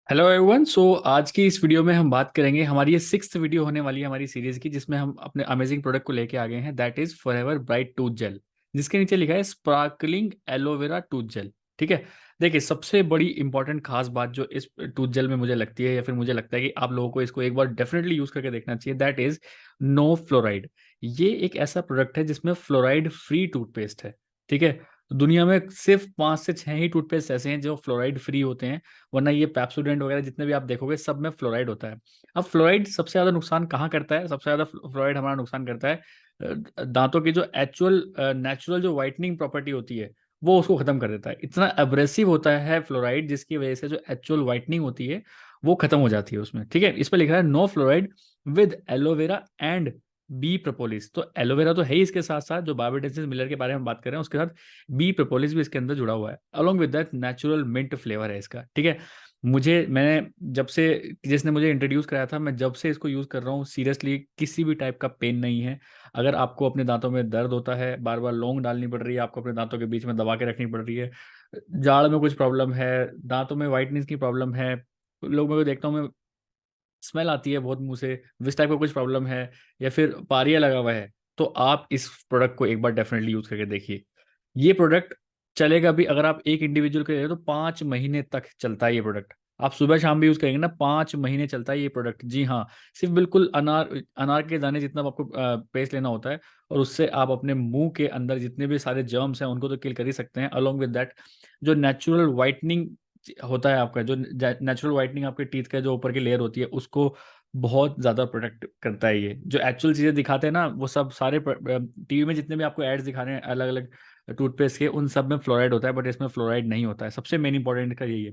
Hello everyone. आज की इस वीडियो में हम बात करेंगे, हमारी ये सिक्स्थ वीडियो होने वाली है हमारी सीरीज की, जिसमें हम अपने अमेजिंग प्रोडक्ट को लेके आ गए हैं, that is Forever Bright tooth gel, जिसके नीचे लिखा है स्पार्कलिंग एलोवेरा टूथ जेल। ठीक है। देखिए, सबसे बड़ी इंपॉर्टेंट खास बात जो इस टूथ जेल में मुझे लगती है, या फिर मुझे लगता है कि आप लोगों को इसको एक बार डेफिनेटली यूज करके देखना चाहिए, दैट इज नो फ्लोराइड। ये एक ऐसा प्रोडक्ट है जिसमें फ्लोराइड फ्री टूथपेस्ट है। ठीक है। तो दुनिया में सिर्फ 5 से 6 ही टूथपेस्ट ऐसे हैं जो फ्लोराइड फ्री होते हैं, वरना ये पेप्सोडेंट वगैरह जितने भी आप देखोगे सब में फ्लोराइड होता है। अब फ्लोराइड सबसे ज्यादा नुकसान कहाँ करता है? सबसे ज्यादा फ्लोराइड हमारा नुकसान करता है दांतों की जो एक्चुअल नेचुरल जो वाइटनिंग प्रॉपर्टी होती है, वो उसको खत्म कर देता है। इतना अब्रेसिव होता है फ्लोराइड, जिसकी वजह से जो एक्चुअल वाइटनिंग होती है वो खत्म हो जाती है उसमें। ठीक है। इस पर लिखा है no fluoride with aloe vera and bee propolis. तो एलोवेरा तो है ही, इसके साथ साथ जो बायोडेंसिस मिलर के बारे में बात कर रहे हैं उसके साथ बी प्रोपोलिस भी इसके अंदर जुड़ा हुआ है। Along with that natural mint flavour है इसका। ठीक है। मैंने जब से, जिसने मुझे इंट्रोड्यूस कराया था, मैं जब से इसको यूज़ कर रहा हूँ, सीरियसली किसी भी टाइप का पेन नहीं है। अगर आपको अपने दांतों में दर्द होता है, बार बार लौंग डालनी पड़ रही है, आपको अपने दांतों के बीच में दबा के रखनी पड़ रही है, जाड़ में कुछ प्रॉब्लम है, दांतों में वाइटनेस की प्रॉब्लम है, लोग मेरे को देखता हूँ मैं, स्मेल आती है बहुत मुंह से, इस टाइप का कुछ प्रॉब्लम है, या फिर पारिया लगा हुआ है, तो आप इस प्रोडक्ट को एक बार डेफिनेटली यूज करके देखिए। ये प्रोडक्ट चलेगा भी, अगर आप एक इंडिविजुअल के ले रहे हो तो 5 महीने तक चलता है ये प्रोडक्ट। आप सुबह शाम भी यूज करेंगे ना, 5 महीने चलता है ये प्रोडक्ट। जी हाँ। सिर्फ बिल्कुल अनार अनार के दाने जितना आपको पेस्ट लेना होता है, और उससे आप अपने मुंह के अंदर जितने भी सारे जर्म्स हैं उनको तो किल कर ही सकते हैं। अलोंग विद दैट, जो नेचुरल वाइटनिंग होता है आपका, जो नेचुरल वाइटनिंग आपके टीथ का जो ऊपर की लेयर होती है उसको बहुत ज्यादा प्रोटेक्ट करता है। ये जो एक्चुअल चीजें दिखाते हैं ना, वो सब सारे टीवी में जितने भी आपको एड्स दिखा रहे हैं अलग अलग टूथपेस्ट के, उन सब में फ्लोराइड होता है, बट इसमें फ्लोराइड नहीं होता है। सबसे मेन इंपॉर्टेंट का यही है।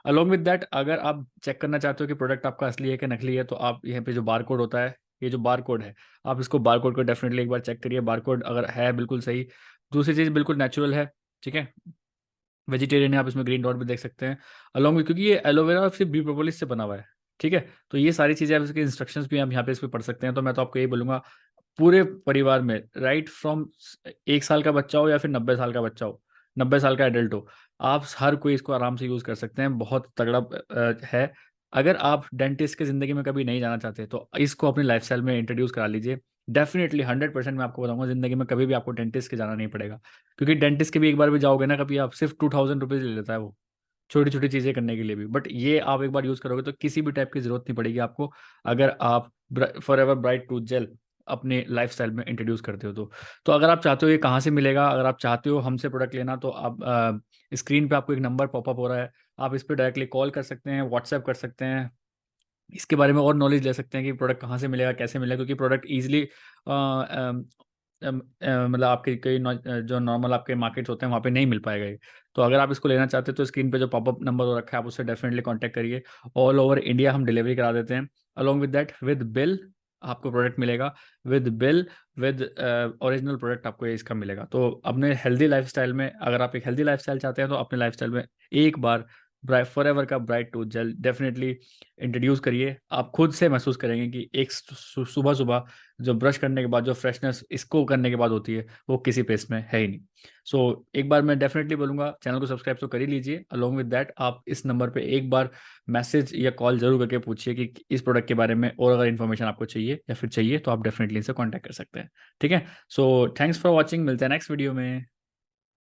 अलोंग विद दैट, अगर आप चेक करना चाहते हो कि प्रोडक्ट आपका असली है कि नकली है, तो आप यहाँ पे जो बार कोड होता है, ये जो बार कोड है, आप इसको बार कोड को डेफिनेटली एक बार चेक करिए। बार कोड अगर है बिल्कुल सही, दूसरी चीज बिल्कुल नेचुरल है। ठीक है। वेजिटेरियन है, आप इसमें ग्रीन डॉट भी देख सकते हैं अलॉन्ग विद, क्योंकि ये एलोवेरा सिर्फ बी प्रोपोलिस से बना हुआ है। ठीक है। तो ये सारी चीज़ें, आप इसके इंस्ट्रक्शंस भी आप यहाँ पे इस पे पढ़ सकते हैं। तो मैं तो आपको यही बोलूंगा, पूरे परिवार में, राइट फ्रॉम 1 साल का बच्चा हो या फिर 90 साल का बच्चा हो, 90 साल का एडल्ट हो, आप हर कोई इसको आराम से यूज़ कर सकते हैं। बहुत तगड़ा है। अगर आप डेंटिस्ट के ज़िंदगी में कभी नहीं जाना चाहते तो इसको अपनी लाइफस्टाइल में इंट्रोड्यूस करा लीजिए। डेफिनेटली 100% मैं आपको बताऊंगा, ज़िंदगी में कभी भी आपको डेंटिस्ट के जाना नहीं पड़ेगा। क्योंकि डेंटिस्ट के भी एक बार भी जाओगे ना कभी, आप सिर्फ 2000 रुपीज़ ले लेता है वो, छोटी छोटी चीज़ें करने के लिए भी। बट ये आप एक बार यूज़ करोगे तो किसी भी टाइप की ज़रूरत नहीं पड़ेगी आपको, अगर आप Forever Bright tooth gel अपने लाइफस्टाइल में इंट्रोड्यूस करते हो तो अगर आप चाहते हो ये कहाँ से मिलेगा, अगर आप चाहते हो हमसे प्रोडक्ट लेना, तो आप स्क्रीन पे आपको एक नंबर पॉपअप हो रहा है, आप इस पर डायरेक्टली कॉल कर सकते हैं, व्हाट्सएप कर सकते हैं, इसके बारे में और नॉलेज ले सकते हैं कि प्रोडक्ट कहाँ से मिलेगा, कैसे मिलेगा। क्योंकि प्रोडक्ट ईजिली मतलब आपके कई जो नॉर्मल आपके मार्केट्स होते हैं वहाँ पे नहीं मिल पाएगा ये। तो अगर आप इसको लेना चाहते हो तो स्क्रीन पे जो पॉपअप नंबर हो रखा है आप उससे डेफिनेटली कांटेक्ट करिए। ऑल ओवर इंडिया हम डिलीवरी करा देते हैं। Along with that, with bill आपको प्रोडक्ट मिलेगा, with bill, with original product आपको ये इसका मिलेगा। तो अपने हेल्दी लाइफस्टाइल में, अगर आप एक हेल्दी लाइफस्टाइल चाहते हैं तो अपने लाइफस्टाइल में एक बार फॉर एवर का Bright tooth gel definitely introduce करिए। आप खुद से महसूस करेंगे कि एक सुबह सुबह जो ब्रश करने के बाद जो फ्रेशनेस इसको करने के बाद होती है, वो किसी पेस्ट में है ही नहीं। एक बार मैं डेफिनेटली बोलूंगा, चैनल को सब्सक्राइब तो कर ही लीजिए। अलोंग विद दैट, आप इस नंबर पे एक बार मैसेज या कॉल जरूर करके पूछिए कि इस प्रोडक्ट के बारे में और अगर इन्फॉर्मेशन आपको चाहिए या फिर चाहिए तो आप डेफिनेटली इनसे कॉन्टैक्ट कर सकते हैं। ठीक है। थैंक्स फॉर वॉचिंग, मिलते हैं नेक्स्ट वीडियो में।